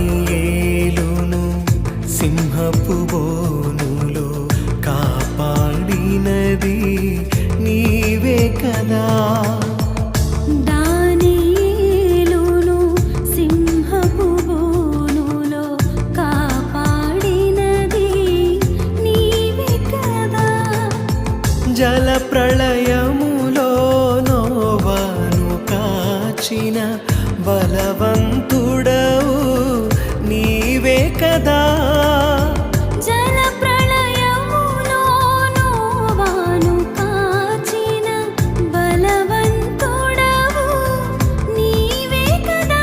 దానియేలును సింహపు బోనులో కాపాడినది నీవే కదా. దానియేలును సింహపు బోనులో కాపాడినది నీవే కదా. జల ప్రళయములో నోవాను కాచిన బలవంతుడవు నీవే కదా. జల ప్రళయములో నోవాను కాచిన బలవంతుడవు నీవే కదా.